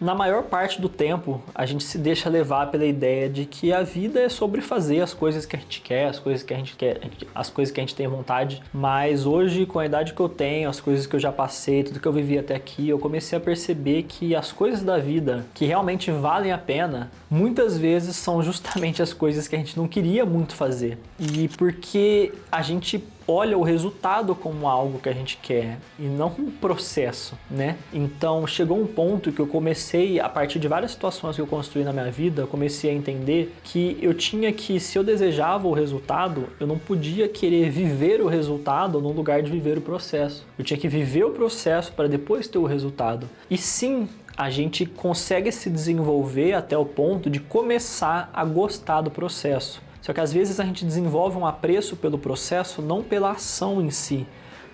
Na maior parte do tempo, a gente se deixa levar pela ideia de que a vida é sobre fazer as coisas que a gente quer, as coisas que a gente quer, as coisas que a gente tem vontade. Mas hoje, com a idade que eu tenho, as coisas que eu já passei, tudo que eu vivi até aqui, eu comecei a perceber que as coisas da vida que realmente valem a pena, muitas vezes são justamente as coisas que a gente não queria muito fazer. E porque a gente olha o resultado como algo que a gente quer e não um processo, né? Então chegou um ponto que eu comecei, a partir de várias situações que eu construí na minha vida, eu comecei a entender que eu tinha que, se eu desejava o resultado, eu não podia querer viver o resultado no lugar de viver o processo. Eu tinha que viver o processo para depois ter o resultado. E sim, a gente consegue se desenvolver até o ponto de começar a gostar do processo. Só que às vezes a gente desenvolve um apreço pelo processo não pela ação em si,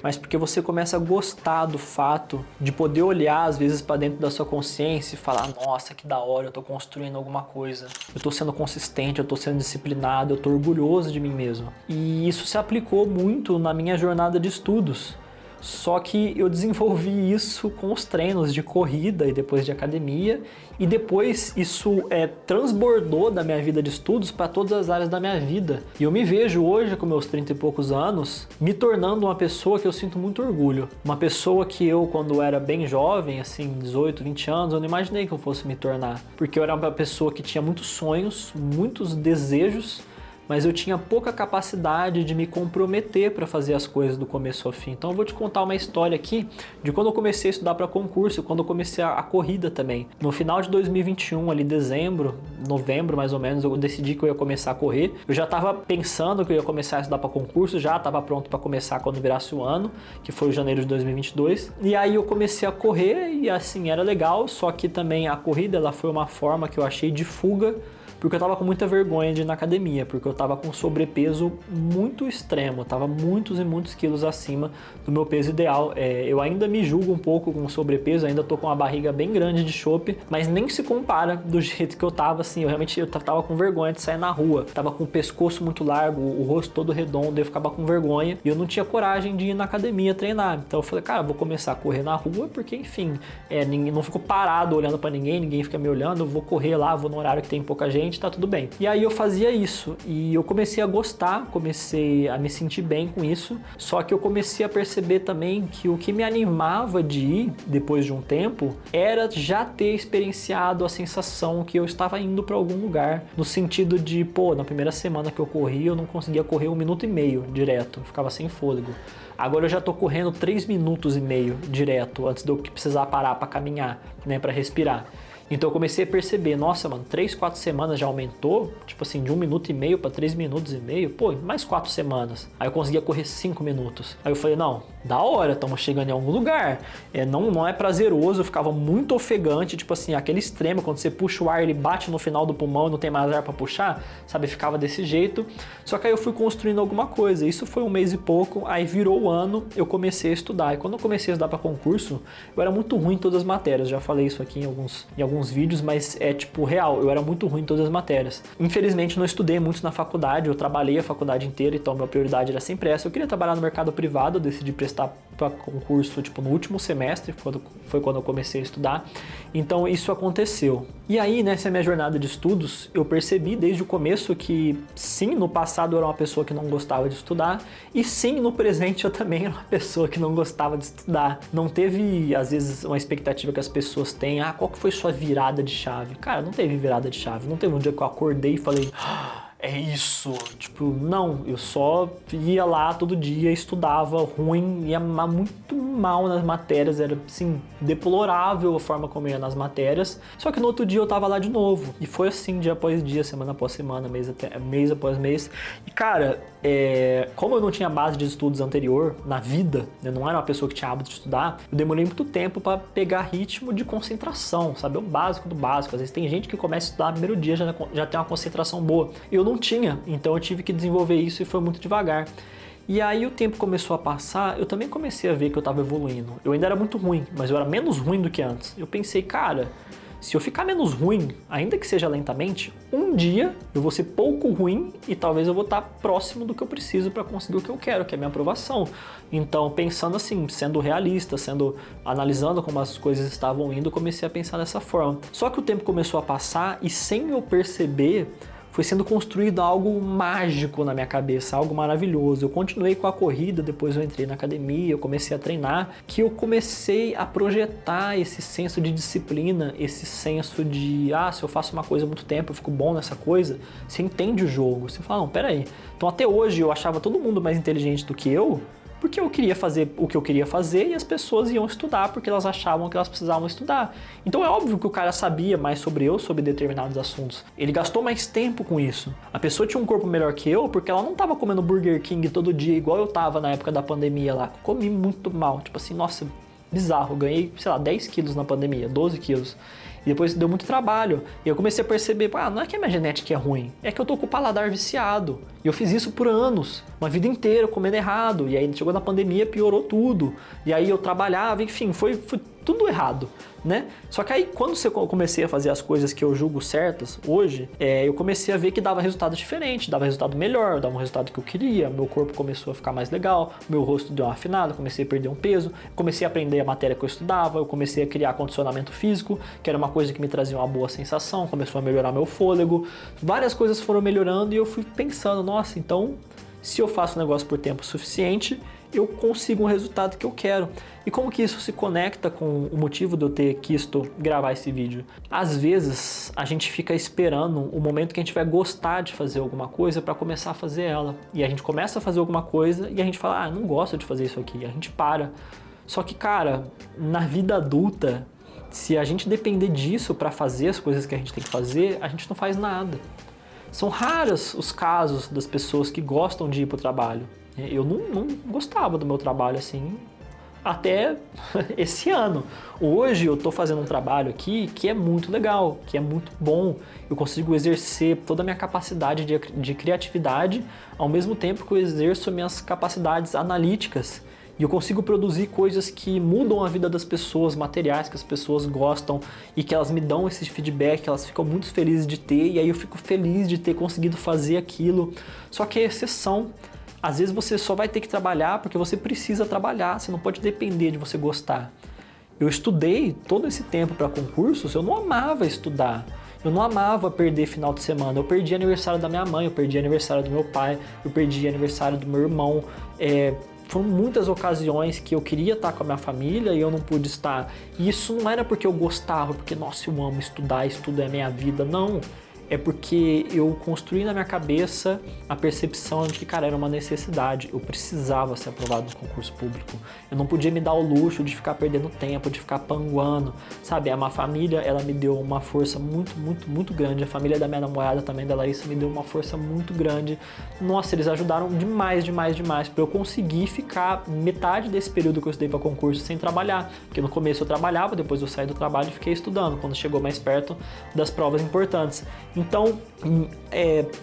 mas porque você começa a gostar do fato de poder olhar às vezes para dentro da sua consciência e falar: nossa, que da hora, eu tô construindo alguma coisa, eu tô sendo consistente, eu tô sendo disciplinado, eu tô orgulhoso de mim mesmo. E isso se aplicou muito na minha jornada de estudos. Só que eu desenvolvi isso com os treinos de corrida e depois de academia, e depois isso transbordou da minha vida de estudos para todas as áreas da minha vida. E eu me vejo hoje, com meus 30 e poucos anos, me tornando uma pessoa que eu sinto muito orgulho. Uma pessoa que eu, quando era bem jovem, assim, 18, 20 anos, eu não imaginei que eu fosse me tornar. Porque eu era uma pessoa que tinha muitos sonhos, muitos desejos, mas eu tinha pouca capacidade de me comprometer para fazer as coisas do começo ao fim. Então eu vou te contar uma história aqui de quando eu comecei a estudar para concurso, quando eu comecei a corrida também. No final de 2021, ali dezembro, novembro mais ou menos, eu decidi que eu ia começar a correr. Eu já estava pensando que eu ia começar a estudar para concurso, já estava pronto para começar quando virasse o ano, que foi janeiro de 2022. E aí eu comecei a correr e assim, era legal, só que também a corrida ela foi uma forma que eu achei de fuga, porque eu tava com muita vergonha de ir na academia, porque eu tava com sobrepeso muito extremo, eu tava muitos e muitos quilos acima do meu peso ideal. Eu ainda me julgo um pouco com sobrepeso, ainda tô com uma barriga bem grande de chope, mas nem se compara do jeito que eu tava, assim, eu tava com vergonha de sair na rua, tava com o pescoço muito largo, o rosto todo redondo, eu ficava com vergonha, e eu não tinha coragem de ir na academia treinar. Então eu falei, cara, vou começar a correr na rua, porque enfim, ninguém, não fico parado olhando pra ninguém fica me olhando, eu vou correr lá, vou no horário que tem pouca gente, tá tudo bem. E aí eu fazia isso e eu comecei a gostar, comecei a me sentir bem com isso, só que eu comecei a perceber também que o que me animava de ir depois de um tempo era já ter experienciado a sensação que eu estava indo para algum lugar, no sentido de, na primeira semana que eu corri eu não conseguia correr 1,5 minuto direto, eu ficava sem fôlego. Agora eu já tô correndo 3,5 minutos direto, antes de eu precisar parar para caminhar, né, para respirar. Então eu comecei a perceber, nossa, mano, 3, 4 semanas já aumentou, tipo assim, de 1,5 minuto para 3,5 minutos, mais 4 semanas. Aí eu conseguia correr 5 minutos. Aí eu falei, não, da hora, estamos chegando em algum lugar. Não é prazeroso, eu ficava muito ofegante, tipo assim, aquele extremo, quando você puxa o ar, ele bate no final do pulmão e não tem mais ar para puxar, sabe? Ficava desse jeito. Só que aí eu fui construindo alguma coisa. Isso foi 1 mês e pouco, aí virou o ano, eu comecei a estudar. E quando eu comecei a estudar para concurso, eu era muito ruim em todas as matérias. Já falei isso aqui em alguns vídeos, mas é tipo real, eu era muito ruim em todas as matérias. Infelizmente não estudei muito na faculdade, eu trabalhei a faculdade inteira, então minha prioridade era sempre essa. Eu queria trabalhar no mercado privado, eu decidi prestar para concurso tipo no último semestre, foi quando eu comecei a estudar. Então isso aconteceu. E aí, nessa minha jornada de estudos, eu percebi desde o começo que sim, no passado eu era uma pessoa que não gostava de estudar, e sim, no presente eu também era uma pessoa que não gostava de estudar. Não teve, às vezes, uma expectativa que as pessoas têm, qual que foi sua virada de chave? Cara, não teve virada de chave, não teve um dia que eu acordei e falei, é isso, tipo, não, eu só ia lá todo dia, estudava ruim, ia muito mal nas matérias, era assim, deplorável a forma como eu ia nas matérias, só que no outro dia eu tava lá de novo, e foi assim, dia após dia, semana após semana, mês após mês, e cara, como eu não tinha base de estudos anterior na vida, eu não era uma pessoa que tinha hábito de estudar, eu demorei muito tempo para pegar ritmo de concentração, sabe, o básico do básico. Às vezes tem gente que começa a estudar no primeiro dia, já tem uma concentração boa, eu não tinha, então eu tive que desenvolver isso e foi muito devagar. E aí o tempo começou a passar, eu também comecei a ver que eu estava evoluindo. Eu ainda era muito ruim, mas eu era menos ruim do que antes. Eu pensei, cara, se eu ficar menos ruim, ainda que seja lentamente, um dia eu vou ser pouco ruim e talvez eu vou estar próximo do que eu preciso para conseguir o que eu quero, que é a minha aprovação. Então, pensando assim, sendo realista, analisando como as coisas estavam indo, eu comecei a pensar dessa forma. Só que o tempo começou a passar e sem eu perceber, foi sendo construído algo mágico na minha cabeça, algo maravilhoso. Eu continuei com a corrida, depois eu entrei na academia, eu comecei a treinar, que eu comecei a projetar esse senso de disciplina, esse senso de, se eu faço uma coisa há muito tempo, eu fico bom nessa coisa, você entende o jogo, você fala, não, peraí. Então até hoje eu achava todo mundo mais inteligente do que eu, porque eu queria fazer o que eu queria fazer e as pessoas iam estudar porque elas achavam que elas precisavam estudar. Então é óbvio que o cara sabia mais sobre eu, sobre determinados assuntos. Ele gastou mais tempo com isso. A pessoa tinha um corpo melhor que eu porque ela não estava comendo Burger King todo dia igual eu tava na época da pandemia lá. Comi muito mal, tipo assim, nossa, bizarro. Eu ganhei, sei lá, 10 quilos na pandemia, 12 quilos. E depois deu muito trabalho. E eu comecei a perceber, não é que a minha genética é ruim, é que eu tô com o paladar viciado. E eu fiz isso por anos, uma vida inteira comendo errado. E aí chegou na pandemia, piorou tudo. E aí eu trabalhava, enfim, foi tudo errado, né? Só que aí quando eu comecei a fazer as coisas que eu julgo certas hoje, eu comecei a ver que dava resultado diferente, dava resultado melhor, dava um resultado que eu queria, meu corpo começou a ficar mais legal, meu rosto deu uma afinada, comecei a perder um peso, comecei a aprender a matéria que eu estudava, eu comecei a criar condicionamento físico, que era uma coisa que me trazia uma boa sensação, começou a melhorar meu fôlego, várias coisas foram melhorando e eu fui pensando, nossa, então se eu faço um negócio por tempo suficiente, eu consigo um resultado que eu quero. E como que isso se conecta com o motivo de eu ter quisto gravar esse vídeo? Às vezes, a gente fica esperando o momento que a gente vai gostar de fazer alguma coisa para começar a fazer ela. E a gente começa a fazer alguma coisa e a gente fala, não gosto de fazer isso aqui. A gente para. Só que, cara, na vida adulta, se a gente depender disso para fazer as coisas que a gente tem que fazer, a gente não faz nada. São raros os casos das pessoas que gostam de ir para o trabalho. Eu não gostava do meu trabalho assim até esse ano. Hoje eu estou fazendo um trabalho aqui que é muito legal, que é muito bom. Eu consigo exercer toda a minha capacidade de criatividade ao mesmo tempo que eu exerço minhas capacidades analíticas. E eu consigo produzir coisas que mudam a vida das pessoas, materiais que as pessoas gostam e que elas me dão esse feedback, elas ficam muito felizes de ter e aí eu fico feliz de ter conseguido fazer aquilo. Só que é exceção. Às vezes você só vai ter que trabalhar porque você precisa trabalhar, você não pode depender de você gostar. Eu estudei todo esse tempo para concursos, eu não amava estudar. Eu não amava perder final de semana. Eu perdi aniversário da minha mãe, eu perdi aniversário do meu pai, eu perdi aniversário do meu irmão. Foram muitas ocasiões que eu queria estar com a minha família e eu não pude estar. E isso não era porque eu gostava, porque, nossa, eu amo estudar, estudo é a minha vida. Não. É porque eu construí na minha cabeça a percepção de que, cara, era uma necessidade. Eu precisava ser aprovado no concurso público. Eu não podia me dar o luxo de ficar perdendo tempo, de ficar panguando, sabe? A minha família, ela me deu uma força muito, muito, muito grande. A família da minha namorada também, da Larissa, me deu uma força muito grande. Nossa, eles ajudaram demais, demais, demais para eu conseguir ficar metade desse período que eu estudei para concurso sem trabalhar. Porque no começo eu trabalhava, depois eu saí do trabalho e fiquei estudando, quando chegou mais perto das provas importantes. Então,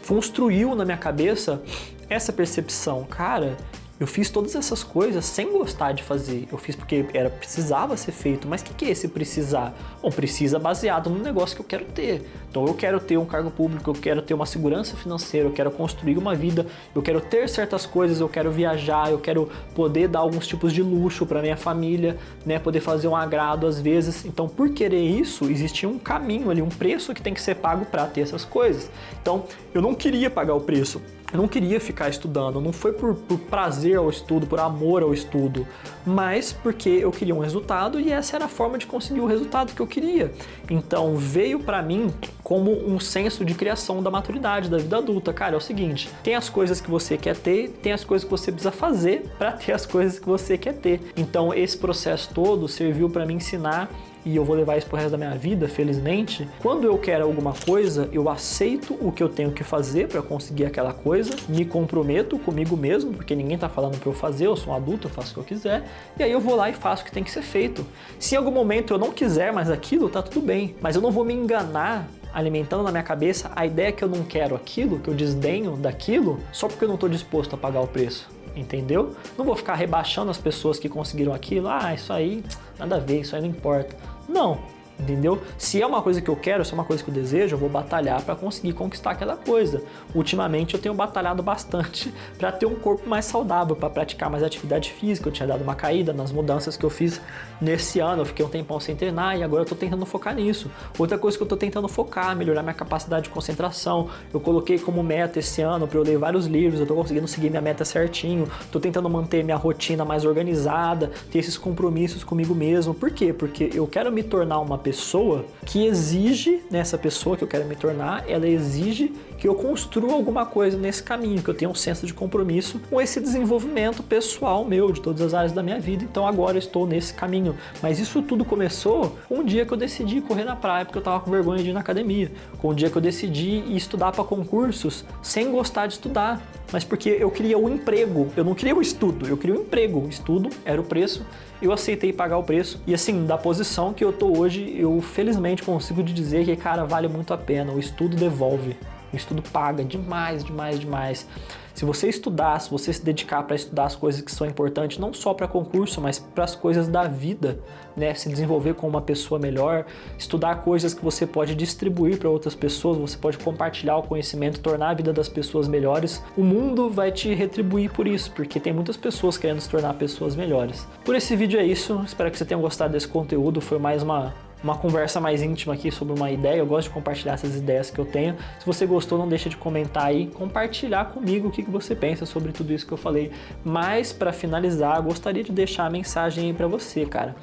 construiu na minha cabeça essa percepção, cara, eu fiz todas essas coisas sem gostar de fazer, eu fiz porque precisava ser feito, mas o que é esse precisar? Bom, precisa baseado no negócio que eu quero ter. Então eu quero ter um cargo público, eu quero ter uma segurança financeira, eu quero construir uma vida, eu quero ter certas coisas, eu quero viajar, eu quero poder dar alguns tipos de luxo para minha família, né, poder fazer um agrado às vezes. Então, por querer isso, existia um caminho ali, um preço que tem que ser pago para ter essas coisas. Então, eu não queria pagar o preço. Eu não queria ficar estudando, não foi por prazer ao estudo, por amor ao estudo, mas porque eu queria um resultado e essa era a forma de conseguir o resultado que eu queria. Então veio para mim como um senso de criação da maturidade, da vida adulta. Cara, é o seguinte, tem as coisas que você quer ter, tem as coisas que você precisa fazer para ter as coisas que você quer ter. Então esse processo todo serviu para me ensinar, e eu vou levar isso pro resto da minha vida, felizmente. Quando eu quero alguma coisa, eu aceito o que eu tenho que fazer para conseguir aquela coisa, me comprometo comigo mesmo, porque ninguém tá falando para eu fazer, eu sou um adulto, eu faço o que eu quiser, e aí eu vou lá e faço o que tem que ser feito. Se em algum momento eu não quiser mais aquilo, tá tudo bem, mas eu não vou me enganar alimentando na minha cabeça a ideia que eu não quero aquilo, que eu desdenho daquilo, só porque eu não tô disposto a pagar o preço. Entendeu? Não vou ficar rebaixando as pessoas que conseguiram aquilo. Isso aí nada a ver, isso aí não importa. Não, entendeu? Se é uma coisa que eu quero, se é uma coisa que eu desejo, eu vou batalhar para conseguir conquistar aquela coisa. Ultimamente eu tenho batalhado bastante para ter um corpo mais saudável, para praticar mais atividade física. Eu tinha dado uma caída nas mudanças que eu fiz nesse ano, eu fiquei um tempão sem treinar e agora eu tô tentando focar nisso. Outra coisa que eu tô tentando focar, melhorar minha capacidade de concentração. Eu coloquei como meta esse ano para eu ler vários livros, eu tô conseguindo seguir minha meta certinho, tô tentando manter minha rotina mais organizada, ter esses compromissos comigo mesmo. Por quê? Porque eu quero me tornar uma pessoa que exige, nessa pessoa que eu quero me tornar, ela exige que eu construa alguma coisa nesse caminho, que eu tenha um senso de compromisso com esse desenvolvimento pessoal meu, de todas as áreas da minha vida. Então agora eu estou nesse caminho. Mas isso tudo começou um dia que eu decidi correr na praia, porque eu tava com vergonha de ir na academia. Com um dia que eu decidi ir estudar para concursos sem gostar de estudar, mas porque eu queria um emprego, eu não queria o estudo, eu queria um emprego. O estudo era o preço, eu aceitei pagar o preço. E assim, da posição que eu tô hoje, eu felizmente consigo te dizer que, cara, vale muito a pena. O estudo devolve, o estudo paga demais, demais, demais. Se você estudar, se você se dedicar para estudar as coisas que são importantes, não só para concurso, mas para as coisas da vida, né? Se desenvolver como uma pessoa melhor, estudar coisas que você pode distribuir para outras pessoas, você pode compartilhar o conhecimento, tornar a vida das pessoas melhores, o mundo vai te retribuir por isso, porque tem muitas pessoas querendo se tornar pessoas melhores. Por esse vídeo é isso, espero que você tenha gostado desse conteúdo, foi mais uma conversa mais íntima aqui sobre uma ideia. Eu gosto de compartilhar essas ideias que eu tenho. Se você gostou, não deixa de comentar aí, compartilhar comigo o que você pensa sobre tudo isso que eu falei. Mas para finalizar, gostaria de deixar a mensagem aí para você, cara.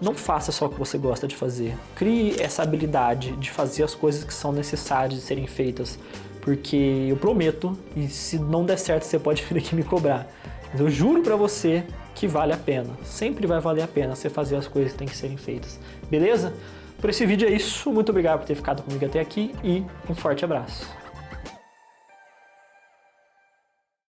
Não faça só o que você gosta de fazer. Crie essa habilidade de fazer as coisas que são necessárias de serem feitas, porque eu prometo, e se não der certo você pode vir aqui me cobrar, mas eu juro para você que vale a pena. Sempre vai valer a pena você fazer as coisas que têm que serem feitas. Beleza? Por esse vídeo é isso. Muito obrigado por ter ficado comigo até aqui e um forte abraço.